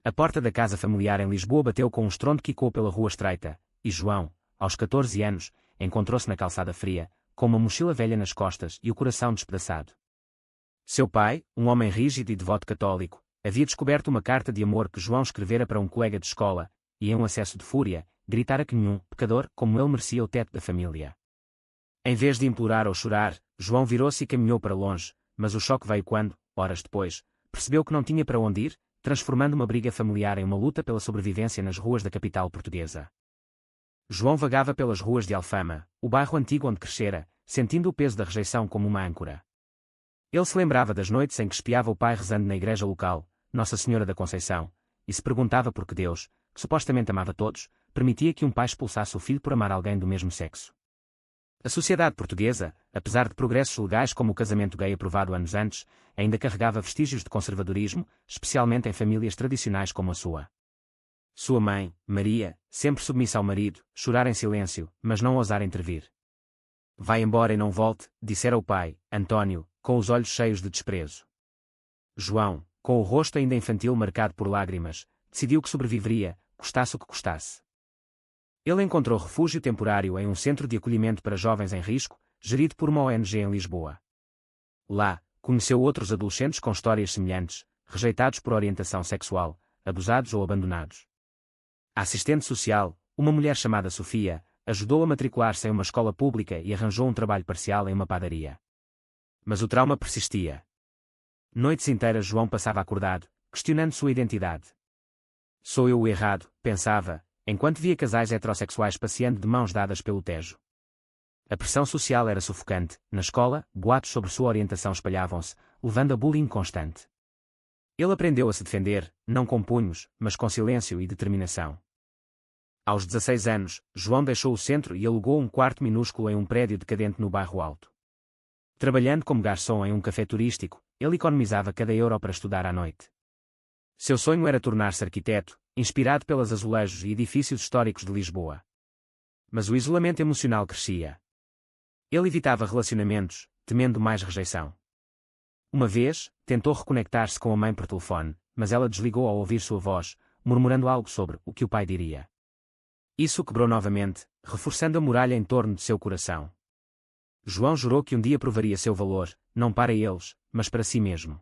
A porta da casa familiar em Lisboa bateu com um estrondo que quicou pela rua estreita, e João, aos 14 anos, encontrou-se na calçada fria, com uma mochila velha nas costas e o coração despedaçado. Seu pai, um homem rígido e devoto católico, havia descoberto uma carta de amor que João escrevera para um colega de escola, e em um acesso de fúria, gritara que nenhum pecador como ele merecia o teto da família. Em vez de implorar ou chorar, João virou-se e caminhou para longe, mas o choque veio quando, horas depois, percebeu que não tinha para onde ir, transformando uma briga familiar em uma luta pela sobrevivência nas ruas da capital portuguesa. João vagava pelas ruas de Alfama, o bairro antigo onde crescera, sentindo o peso da rejeição como uma âncora. Ele se lembrava das noites em que espiava o pai rezando na igreja local, Nossa Senhora da Conceição, e se perguntava por que Deus, que supostamente amava todos, permitia que um pai expulsasse o filho por amar alguém do mesmo sexo. A sociedade portuguesa, apesar de progressos legais como o casamento gay aprovado anos antes, ainda carregava vestígios de conservadorismo, especialmente em famílias tradicionais como a sua. Sua mãe, Maria, sempre submissa ao marido, chorara em silêncio, mas não ousara intervir. Vai embora e não volte, dissera o pai, António, com os olhos cheios de desprezo. João, com o rosto ainda infantil marcado por lágrimas, decidiu que sobreviveria, custasse o que custasse. Ele encontrou refúgio temporário em um centro de acolhimento para jovens em risco, gerido por uma ONG em Lisboa. Lá, conheceu outros adolescentes com histórias semelhantes, rejeitados por orientação sexual, abusados ou abandonados. A assistente social, uma mulher chamada Sofia, ajudou a matricular-se em uma escola pública e arranjou um trabalho parcial em uma padaria. Mas o trauma persistia. Noites inteiras João passava acordado, questionando sua identidade. Sou eu o errado, pensava, enquanto via casais heterossexuais passeando de mãos dadas pelo Tejo. A pressão social era sufocante, na escola, boatos sobre sua orientação espalhavam-se, levando a bullying constante. Ele aprendeu a se defender, não com punhos, mas com silêncio e determinação. Aos 16 anos, João deixou o centro e alugou um quarto minúsculo em um prédio decadente no bairro Alto. Trabalhando como garçom em um café turístico, ele economizava cada euro para estudar à noite. Seu sonho era tornar-se arquiteto, inspirado pelos azulejos e edifícios históricos de Lisboa. Mas o isolamento emocional crescia. Ele evitava relacionamentos, temendo mais rejeição. Uma vez, tentou reconectar-se com a mãe por telefone, mas ela desligou ao ouvir sua voz, murmurando algo sobre o que o pai diria. Isso o quebrou novamente, reforçando a muralha em torno de seu coração. João jurou que um dia provaria seu valor, não para eles, mas para si mesmo.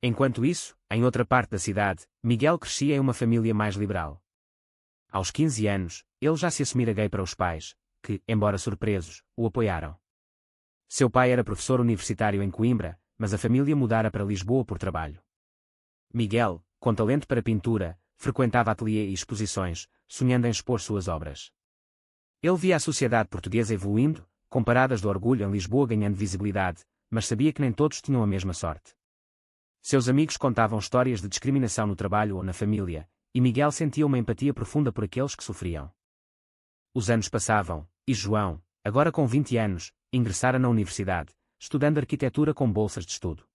Enquanto isso, em outra parte da cidade, Miguel crescia em uma família mais liberal. Aos 15 anos, ele já se assumira gay para os pais, que, embora surpresos, o apoiaram. Seu pai era professor universitário em Coimbra, mas a família mudara para Lisboa por trabalho. Miguel, com talento para pintura, frequentava ateliê e exposições, sonhando em expor suas obras. Ele via a sociedade portuguesa evoluindo, com paradas de orgulho em Lisboa ganhando visibilidade, mas sabia que nem todos tinham a mesma sorte. Seus amigos contavam histórias de discriminação no trabalho ou na família, e Miguel sentia uma empatia profunda por aqueles que sofriam. Os anos passavam, e João, agora com 20 anos, ingressara na universidade, estudando arquitetura com bolsas de estudo.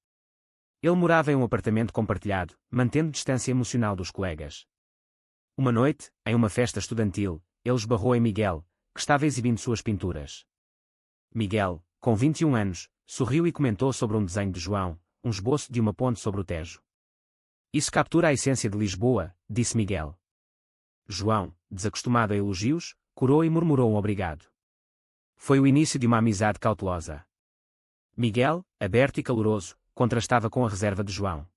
Ele morava em um apartamento compartilhado, mantendo distância emocional dos colegas. Uma noite, em uma festa estudantil, ele esbarrou em Miguel, que estava exibindo suas pinturas. Miguel, com 21 anos, sorriu e comentou sobre um desenho de João, um esboço de uma ponte sobre o Tejo. Isso captura a essência de Lisboa, disse Miguel. João, desacostumado a elogios, corou e murmurou um obrigado. Foi o início de uma amizade cautelosa. Miguel, aberto e caloroso, contrastava com a reserva de João.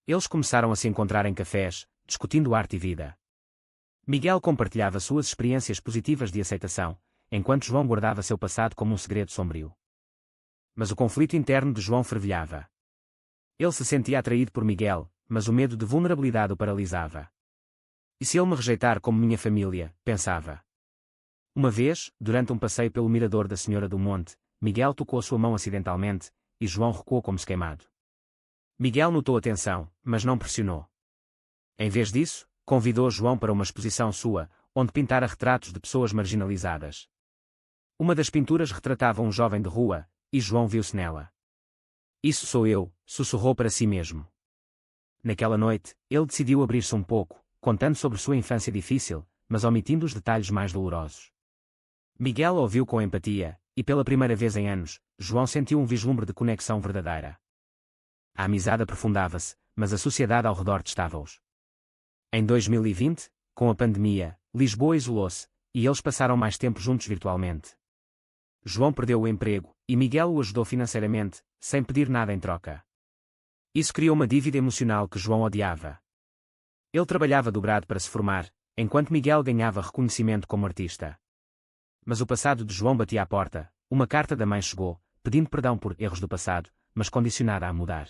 Eles começaram a se encontrar em cafés, discutindo arte e vida. Miguel compartilhava suas experiências positivas de aceitação, enquanto João guardava seu passado como um segredo sombrio. Mas o conflito interno de João fervilhava. Ele se sentia atraído por Miguel, mas o medo de vulnerabilidade o paralisava. E se ele me rejeitar como minha família, pensava. Uma vez, durante um passeio pelo mirador da Senhora do Monte, Miguel tocou sua mão acidentalmente, e João recuou como se queimado. Miguel notou a tensão, mas não pressionou. Em vez disso, convidou João para uma exposição sua, onde pintara retratos de pessoas marginalizadas. Uma das pinturas retratava um jovem de rua, e João viu-se nela. Isso sou eu, sussurrou para si mesmo. Naquela noite, ele decidiu abrir-se um pouco, contando sobre sua infância difícil, mas omitindo os detalhes mais dolorosos. Miguel ouviu com empatia, e pela primeira vez em anos, João sentiu um vislumbre de conexão verdadeira. A amizade aprofundava-se, mas a sociedade ao redor testava-os. Em 2020, com a pandemia, Lisboa isolou-se, e eles passaram mais tempo juntos virtualmente. João perdeu o emprego, e Miguel o ajudou financeiramente, sem pedir nada em troca. Isso criou uma dívida emocional que João odiava. Ele trabalhava dobrado para se formar, enquanto Miguel ganhava reconhecimento como artista. Mas o passado de João batia à porta. Uma carta da mãe chegou, pedindo perdão por erros do passado, mas condicionada a mudar.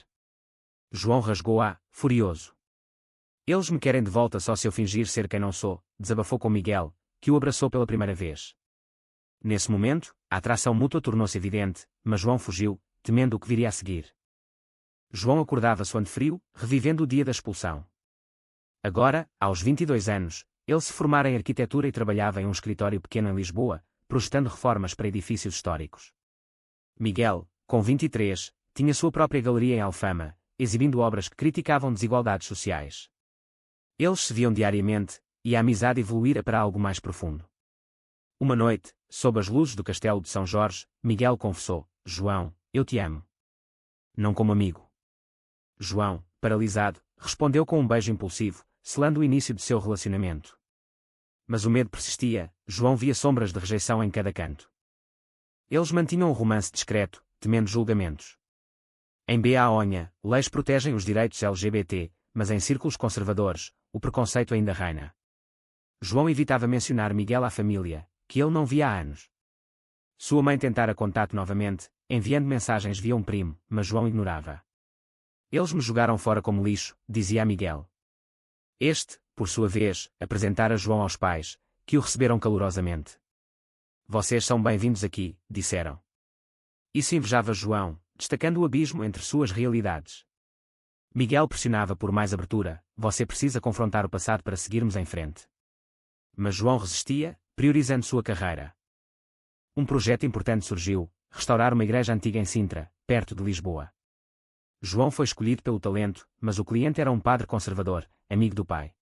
João rasgou-a, furioso. Eles me querem de volta só se eu fingir ser quem não sou, desabafou com Miguel, que o abraçou pela primeira vez. Nesse momento, a atração mútua tornou-se evidente, mas João fugiu, temendo o que viria a seguir. João acordava suando frio, revivendo o dia da expulsão. Agora, aos 22 anos, ele se formara em arquitetura e trabalhava em um escritório pequeno em Lisboa, projetando reformas para edifícios históricos. Miguel, com 23, tinha sua própria galeria em Alfama, exibindo obras que criticavam desigualdades sociais. Eles se viam diariamente, e a amizade evoluíra para algo mais profundo. Uma noite, sob as luzes do castelo de São Jorge, Miguel confessou: João, eu te amo. Não como amigo. João, paralisado, respondeu com um beijo impulsivo, selando o início de seu relacionamento. Mas o medo persistia, João via sombras de rejeição em cada canto. Eles mantinham um romance discreto, temendo julgamentos. Em Baonha, leis protegem os direitos LGBT, mas em círculos conservadores, o preconceito ainda reina. João evitava mencionar Miguel à família, que ele não via há anos. Sua mãe tentara contato novamente, enviando mensagens via um primo, mas João ignorava. Eles me jogaram fora como lixo, dizia a Miguel. Este, por sua vez, apresentara João aos pais, que o receberam calorosamente. Vocês são bem-vindos aqui, disseram. Isso invejava João, destacando o abismo entre suas realidades. Miguel pressionava por mais abertura: você precisa confrontar o passado para seguirmos em frente. Mas João resistia, priorizando sua carreira. Um projeto importante surgiu: restaurar uma igreja antiga em Sintra, perto de Lisboa. João foi escolhido pelo talento, mas o cliente era um padre conservador, amigo do pai.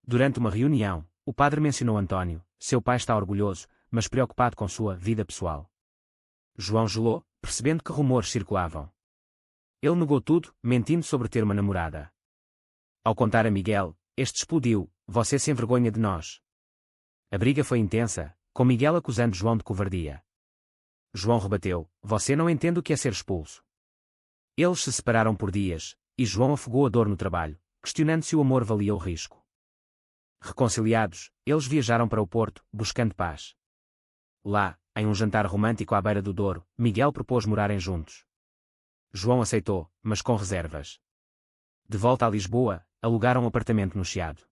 Durante uma reunião, o padre mencionou António: seu pai está orgulhoso, mas preocupado com sua vida pessoal. João gelou, percebendo que rumores circulavam. Ele negou tudo, mentindo sobre ter uma namorada. Ao contar a Miguel, este explodiu: você se envergonha de nós. A briga foi intensa, com Miguel acusando João de covardia. João rebateu: você não entende o que é ser expulso. Eles se separaram por dias, e João afogou a dor no trabalho, questionando se o amor valia o risco. Reconciliados, eles viajaram para o Porto, buscando paz. Lá, em um jantar romântico à beira do Douro, Miguel propôs morarem juntos. João aceitou, mas com reservas. De volta a Lisboa, alugaram um apartamento no Chiado.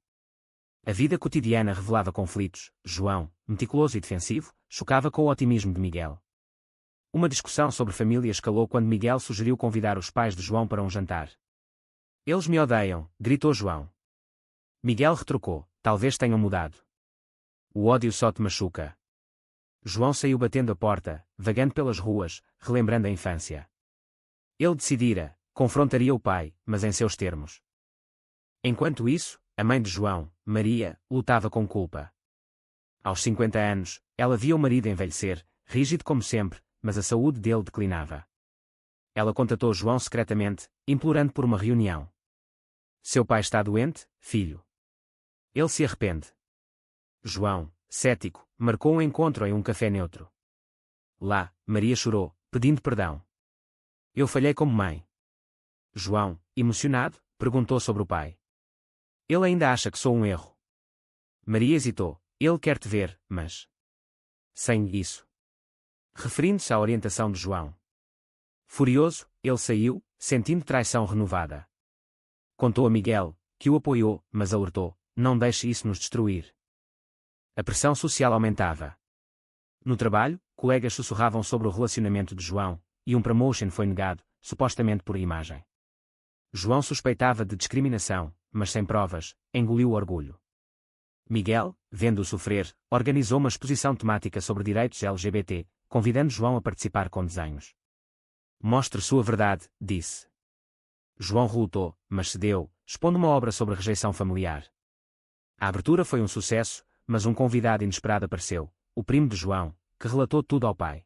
A vida cotidiana revelava conflitos. João, meticuloso e defensivo, chocava com o otimismo de Miguel. Uma discussão sobre família escalou quando Miguel sugeriu convidar os pais de João para um jantar. Eles me odeiam, gritou João. Miguel retrucou: talvez tenham mudado. O ódio só te machuca. João saiu batendo a porta, vagando pelas ruas, relembrando a infância. Ele decidira: confrontaria o pai, mas em seus termos. Enquanto isso, a mãe de João, Maria, lutava com culpa. Aos 50 anos, ela via o marido envelhecer, rígido como sempre, mas a saúde dele declinava. Ela contatou João secretamente, implorando por uma reunião. Seu pai está doente, filho. Ele se arrepende. João, cético, marcou um encontro em um café neutro. Lá, Maria chorou, pedindo perdão. Eu falhei como mãe. João, emocionado, perguntou sobre o pai. Ele ainda acha que sou um erro. Maria hesitou. Ele quer te ver, mas... sem isso. Referindo-se à orientação de João. Furioso, ele saiu, sentindo traição renovada. Contou a Miguel, que o apoiou, mas alertou: não deixe isso nos destruir. A pressão social aumentava. No trabalho, colegas sussurravam sobre o relacionamento de João, e um promotion foi negado, supostamente por imagem. João suspeitava de discriminação, mas sem provas, engoliu o orgulho. Miguel, vendo-o sofrer, organizou uma exposição temática sobre direitos LGBT, convidando João a participar com desenhos. Mostre sua verdade, disse. João relutou, mas cedeu, expondo uma obra sobre rejeição familiar. A abertura foi um sucesso, mas um convidado inesperado apareceu, o primo de João, que relatou tudo ao pai.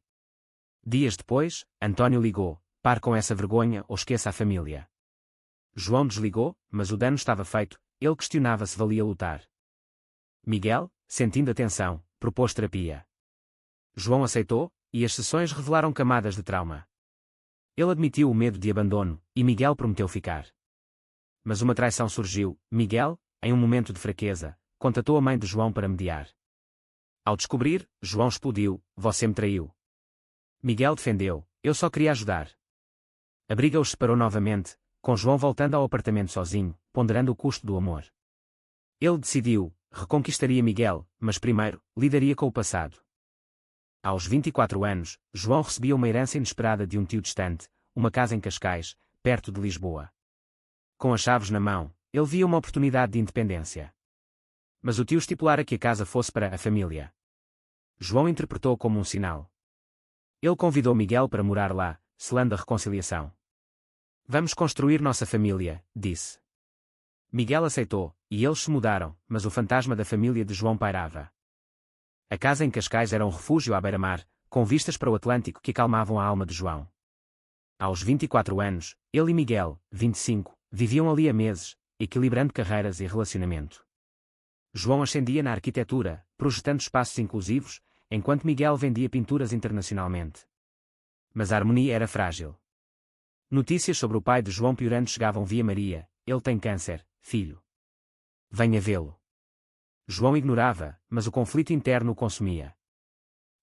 Dias depois, António ligou: pare com essa vergonha ou esqueça a família. João desligou, mas o dano estava feito, ele questionava se valia lutar. Miguel, sentindo a tensão, propôs terapia. João aceitou, e as sessões revelaram camadas de trauma. Ele admitiu o medo de abandono, e Miguel prometeu ficar. Mas uma traição surgiu. Miguel, em um momento de fraqueza, contatou a mãe de João para mediar. Ao descobrir, João explodiu: "Você me traiu." Miguel defendeu: "Eu só queria ajudar." A briga os separou novamente, com João voltando ao apartamento sozinho, ponderando o custo do amor. Ele decidiu: reconquistaria Miguel, mas primeiro, lidaria com o passado. Aos 24 anos, João recebia uma herança inesperada de um tio distante, uma casa em Cascais, perto de Lisboa. Com as chaves na mão, ele via uma oportunidade de independência. Mas o tio estipulara que a casa fosse para a família. João interpretou como um sinal. Ele convidou Miguel para morar lá, selando a reconciliação. "Vamos construir nossa família", disse. Miguel aceitou, e eles se mudaram, mas o fantasma da família de João pairava. A casa em Cascais era um refúgio à beira-mar, com vistas para o Atlântico que acalmavam a alma de João. Aos 24 anos, ele e Miguel, 25, viviam ali há meses, equilibrando carreiras e relacionamento. João ascendia na arquitetura, projetando espaços inclusivos, enquanto Miguel vendia pinturas internacionalmente. Mas a harmonia era frágil. Notícias sobre o pai de João piorando chegavam via Maria: "Ele tem câncer, filho. Venha vê-lo." João ignorava, mas o conflito interno o consumia.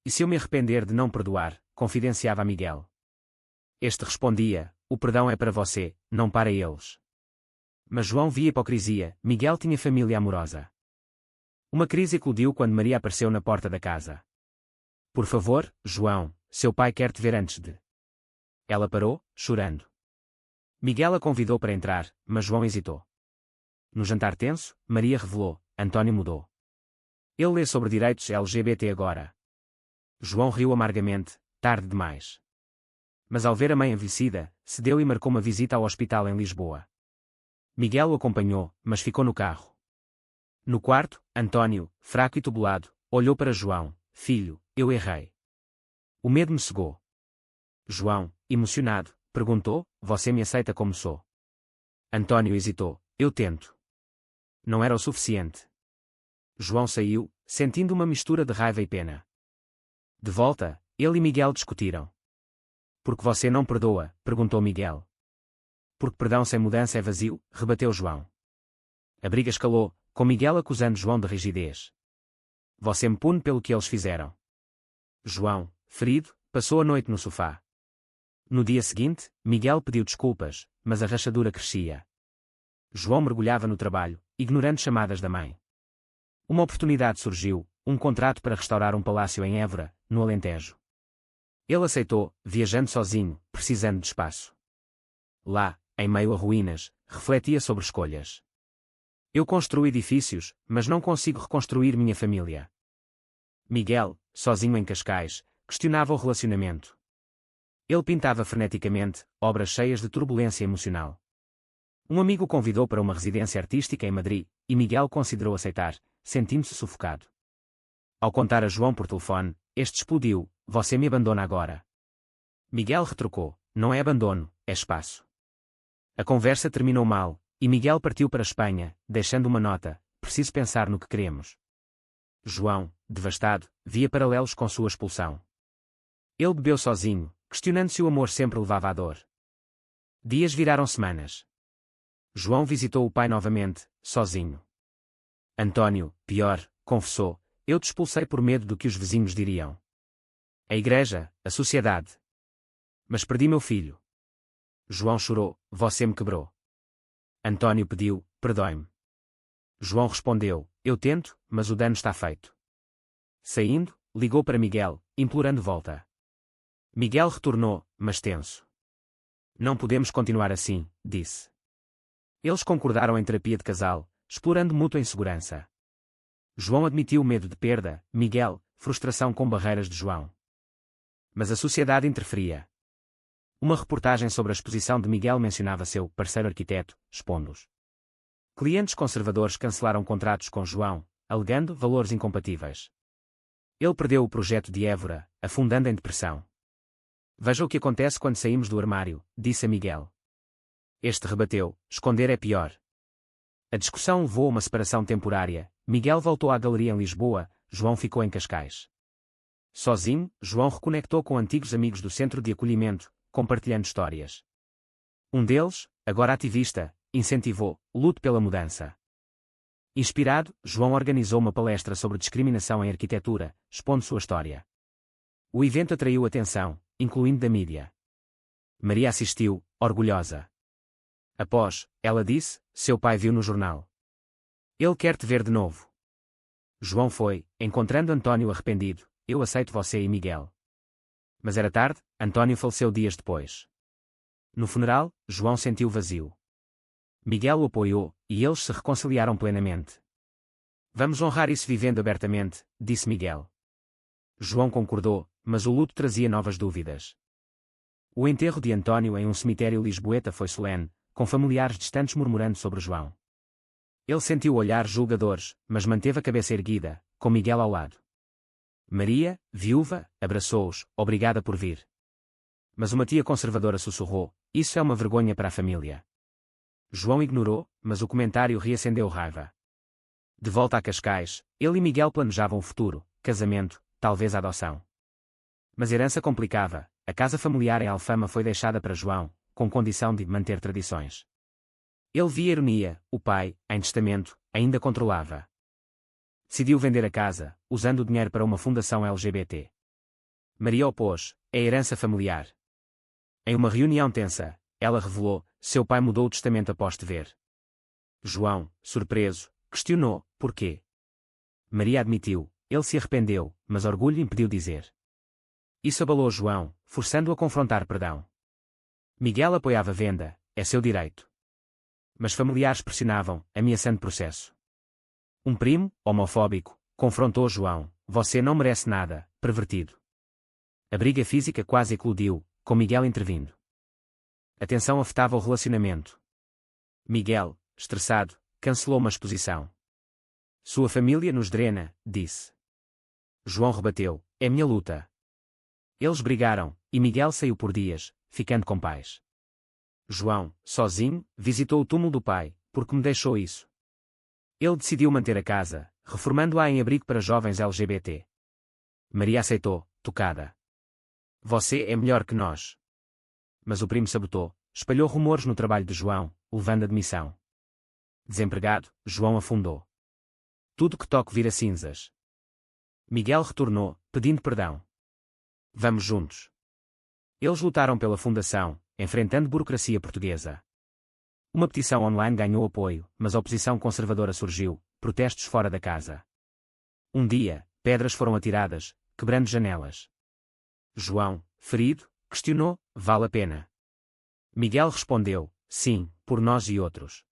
"E se eu me arrepender de não perdoar?", confidenciava a Miguel. Este respondia: "O perdão é para você, não para eles." Mas João via hipocrisia. Miguel tinha família amorosa. Uma crise eclodiu quando Maria apareceu na porta da casa. "Por favor, João, seu pai quer te ver antes de." Ela parou, chorando. Miguel a convidou para entrar, mas João hesitou. No jantar tenso, Maria revelou: "António mudou. Ele lê sobre direitos LGBT agora." João riu amargamente: tarde demais. Mas ao ver a mãe envelhecida, cedeu e marcou uma visita ao hospital em Lisboa. Miguel o acompanhou, mas ficou no carro. No quarto, António, fraco e tubulado, olhou para João: "Filho, eu errei. O medo me cegou." João, emocionado, perguntou: "Você me aceita como sou?" António hesitou: "Eu tento." Não era o suficiente. João saiu, sentindo uma mistura de raiva e pena. De volta, ele e Miguel discutiram. "Por que você não perdoa?", perguntou Miguel. "Porque perdão sem mudança é vazio", rebateu João. A briga escalou, com Miguel acusando João de rigidez. "Você me pune pelo que eles fizeram." João, ferido, passou a noite no sofá. No dia seguinte, Miguel pediu desculpas, mas a rachadura crescia. João mergulhava no trabalho, ignorando chamadas da mãe. Uma oportunidade surgiu: um contrato para restaurar um palácio em Évora, no Alentejo. Ele aceitou, viajando sozinho, precisando de espaço. Lá, em meio a ruínas, refletia sobre escolhas. "Eu construo edifícios, mas não consigo reconstruir minha família." Miguel, sozinho em Cascais, questionava o relacionamento. Ele pintava freneticamente, obras cheias de turbulência emocional. Um amigo o convidou para uma residência artística em Madrid, e Miguel considerou aceitar, sentindo-se sufocado. Ao contar a João por telefone, este explodiu: "Você me abandona agora." Miguel retrucou: "Não é abandono, é espaço." A conversa terminou mal, e Miguel partiu para a Espanha, deixando uma nota: "Preciso pensar no que queremos." João, devastado, via paralelos com sua expulsão. Ele bebeu sozinho, questionando se o amor sempre levava à dor. Dias viraram semanas. João visitou o pai novamente, sozinho. António, pior, confessou: "Eu te expulsei por medo do que os vizinhos diriam. A igreja, a sociedade. Mas perdi meu filho." João chorou: "Você me quebrou." António pediu: "Perdoe-me." João respondeu: "Eu tento, mas o dano está feito." Saindo, ligou para Miguel, implorando volta. Miguel retornou, mas tenso. "Não podemos continuar assim", disse. Eles concordaram em terapia de casal, explorando mútua insegurança. João admitiu o medo de perda, Miguel, frustração com barreiras de João. Mas a sociedade interferia. Uma reportagem sobre a exposição de Miguel mencionava seu parceiro arquiteto, expondo-os. Clientes conservadores cancelaram contratos com João, alegando valores incompatíveis. Ele perdeu o projeto de Évora, afundando em depressão. "Veja o que acontece quando saímos do armário", disse a Miguel. Este rebateu: "Esconder é pior." A discussão levou a uma separação temporária. Miguel voltou à galeria em Lisboa, João ficou em Cascais. Sozinho, João reconectou com antigos amigos do centro de acolhimento, compartilhando histórias. Um deles, agora ativista, incentivou o luto pela mudança. Inspirado, João organizou uma palestra sobre discriminação em arquitetura, expondo sua história. O evento atraiu atenção, incluindo da mídia. Maria assistiu, orgulhosa. Após, ela disse, seu pai viu no jornal. Ele quer te ver de novo. João foi, encontrando António arrependido, eu aceito você e Miguel. Mas era tarde, António faleceu dias depois. No funeral, João sentiu vazio. Miguel o apoiou, e eles se reconciliaram plenamente. Vamos honrar isso vivendo abertamente, disse Miguel. João concordou, mas o luto trazia novas dúvidas. O enterro de António em um cemitério lisboeta foi solene, com familiares distantes murmurando sobre João. Ele sentiu olhares julgadores, mas manteve a cabeça erguida, com Miguel ao lado. Maria, viúva, abraçou-os, obrigada por vir. Mas uma tia conservadora sussurrou, isso é uma vergonha para a família. João ignorou, mas o comentário reacendeu raiva. De volta a Cascais, ele e Miguel planejavam o futuro, casamento, talvez a adoção. Mas herança complicava, a casa familiar em Alfama foi deixada para João, com condição de manter tradições. Ele via ironia, o pai, em testamento, ainda controlava. Decidiu vender a casa, usando o dinheiro para uma fundação LGBT. Maria opôs, é herança familiar. Em uma reunião tensa, ela revelou, seu pai mudou o testamento após te ver. João, surpreso, questionou, porquê? Maria admitiu, ele se arrependeu, mas orgulho impediu dizer. Isso abalou João, forçando-o a confrontar perdão. Miguel apoiava a venda, é seu direito. Mas familiares pressionavam, ameaçando processo. Um primo, homofóbico, confrontou João, você não merece nada, pervertido. A briga física quase eclodiu, com Miguel intervindo. A tensão afetava o relacionamento. Miguel, estressado, cancelou uma exposição. Sua família nos drena, disse. João rebateu, é minha luta. Eles brigaram, e Miguel saiu por dias, ficando com paz. João, sozinho, visitou o túmulo do pai, porque me deixou isso. Ele decidiu manter a casa, reformando-a em abrigo para jovens LGBT. Maria aceitou, tocada. Você é melhor que nós. Mas o primo sabotou, espalhou rumores no trabalho de João, levando a demissão. Desempregado, João afundou. Tudo que toque vira cinzas. Miguel retornou, pedindo perdão. Vamos juntos. Eles lutaram pela fundação, enfrentando burocracia portuguesa. Uma petição online ganhou apoio, mas a oposição conservadora surgiu, protestos fora da casa. Um dia, pedras foram atiradas, quebrando janelas. João, ferido, questionou, vale a pena? Miguel respondeu, sim, por nós e outros.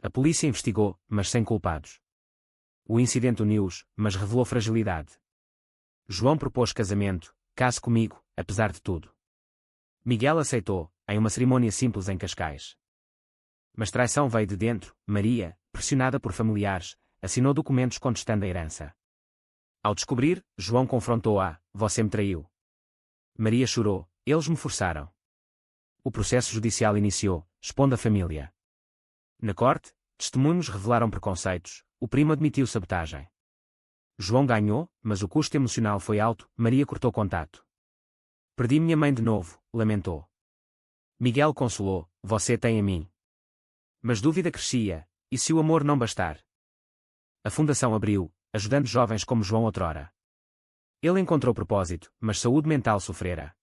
A polícia investigou, mas sem culpados. O incidente uniu-os, mas revelou fragilidade. João propôs casamento, case comigo, apesar de tudo. Miguel aceitou, em uma cerimônia simples em Cascais. Mas traição veio de dentro, Maria, pressionada por familiares, assinou documentos contestando a herança. Ao descobrir, João confrontou-a, você me traiu. Maria chorou, eles me forçaram. O processo judicial iniciou, expondo a família. Na corte, testemunhos revelaram preconceitos, o primo admitiu sabotagem. João ganhou, mas o custo emocional foi alto, Maria cortou contato. Perdi minha mãe de novo, lamentou. Miguel consolou, você tem a mim. Mas dúvida crescia, e se o amor não bastar? A fundação abriu, ajudando jovens como João outrora. Ele encontrou propósito, mas saúde mental sofrera.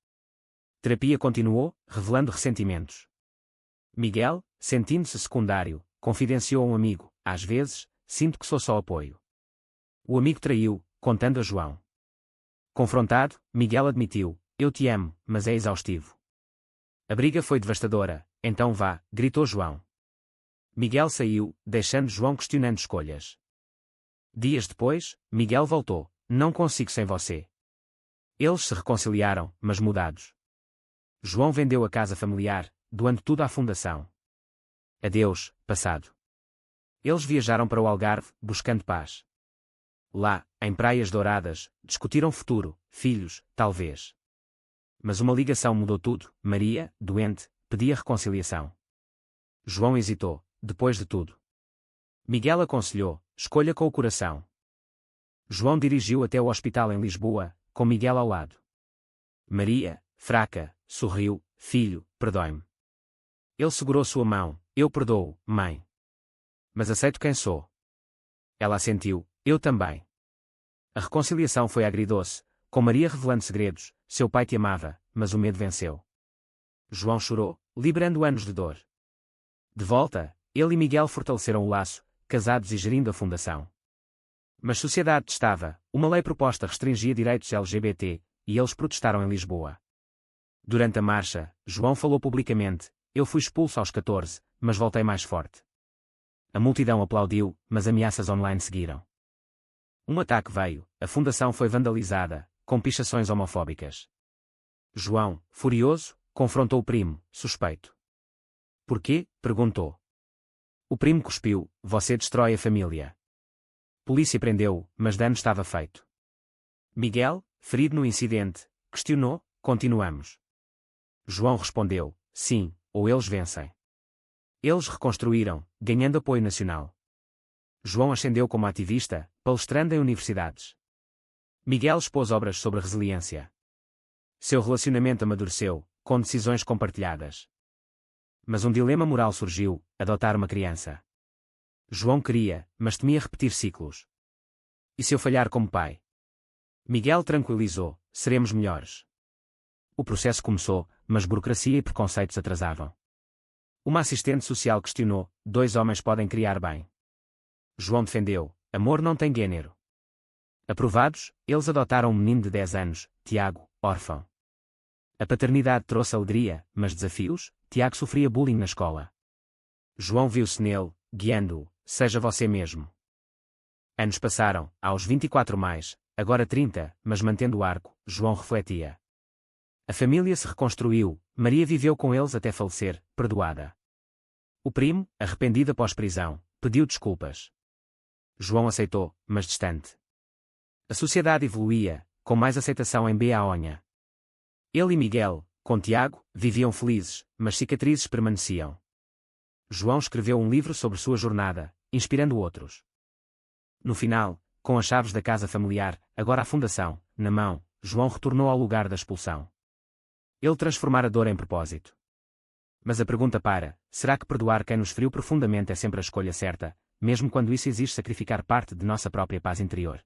Terapia continuou, revelando ressentimentos. Miguel, sentindo-se secundário, confidenciou a um amigo, às vezes, sinto que sou só apoio. O amigo traiu, contando a João. Confrontado, Miguel admitiu, eu te amo, mas é exaustivo. A briga foi devastadora, então vá, gritou João. Miguel saiu, deixando João questionando escolhas. Dias depois, Miguel voltou, não consigo sem você. Eles se reconciliaram, mas mudados. João vendeu a casa familiar, doando tudo à fundação. Adeus, passado. Eles viajaram para o Algarve, buscando paz. Lá, em Praias Douradas, discutiram futuro, filhos, talvez. Mas uma ligação mudou tudo, Maria, doente, pedia reconciliação. João hesitou, depois de tudo. Miguel aconselhou: escolha com o coração. João dirigiu até o hospital em Lisboa, com Miguel ao lado. Maria, fraca, sorriu: filho, perdoe-me. Ele segurou sua mão: eu perdoo, mãe. Mas aceito quem sou. Ela assentiu: eu também. A reconciliação foi agridoce, com Maria revelando segredos: seu pai te amava, mas o medo venceu. João chorou, liberando anos de dor. De volta, ele e Miguel fortaleceram o laço, casados e gerindo a fundação. Mas a sociedade testava: uma lei proposta restringia direitos LGBT, e eles protestaram em Lisboa. Durante a marcha, João falou publicamente: eu fui expulso aos 14, mas voltei mais forte. A multidão aplaudiu, mas ameaças online seguiram. Um ataque veio, a fundação foi vandalizada, com pichações homofóbicas. João, furioso, confrontou o primo, suspeito. Por quê? Perguntou. O primo cuspiu: você destrói a família. Polícia prendeu-o, mas dano estava feito. Miguel, ferido no incidente, questionou: continuamos. João respondeu: sim, ou eles vencem. Eles reconstruíram, ganhando apoio nacional. João ascendeu como ativista, palestrando em universidades. Miguel expôs obras sobre resiliência. Seu relacionamento amadureceu, com decisões compartilhadas. Mas um dilema moral surgiu: adotar uma criança. João queria, mas temia repetir ciclos. E se eu falhar como pai? Miguel tranquilizou: seremos melhores. O processo começou, mas burocracia e preconceitos atrasavam. Uma assistente social questionou: 2 homens podem criar bem. João defendeu: amor não tem gênero. Aprovados, eles adotaram um menino de 10 anos, Tiago, órfão. A paternidade trouxe alegria, mas desafios: Tiago sofria bullying na escola. João viu-se nele, guiando-o: seja você mesmo. Anos passaram, aos 24 mais, agora 30, mas mantendo o arco, João refletia. A família se reconstruiu, Maria viveu com eles até falecer, perdoada. O primo, arrependido após prisão, pediu desculpas. João aceitou, mas distante. A sociedade evoluía, com mais aceitação em Baonha. Ele e Miguel, com Tiago, viviam felizes, mas cicatrizes permaneciam. João escreveu um livro sobre sua jornada, inspirando outros. No final, com as chaves da casa familiar, agora a fundação, na mão, João retornou ao lugar da expulsão. Ele transformara a dor em propósito. Mas a pergunta para: será que perdoar quem nos feriu profundamente é sempre a escolha certa, mesmo quando isso exige sacrificar parte de nossa própria paz interior?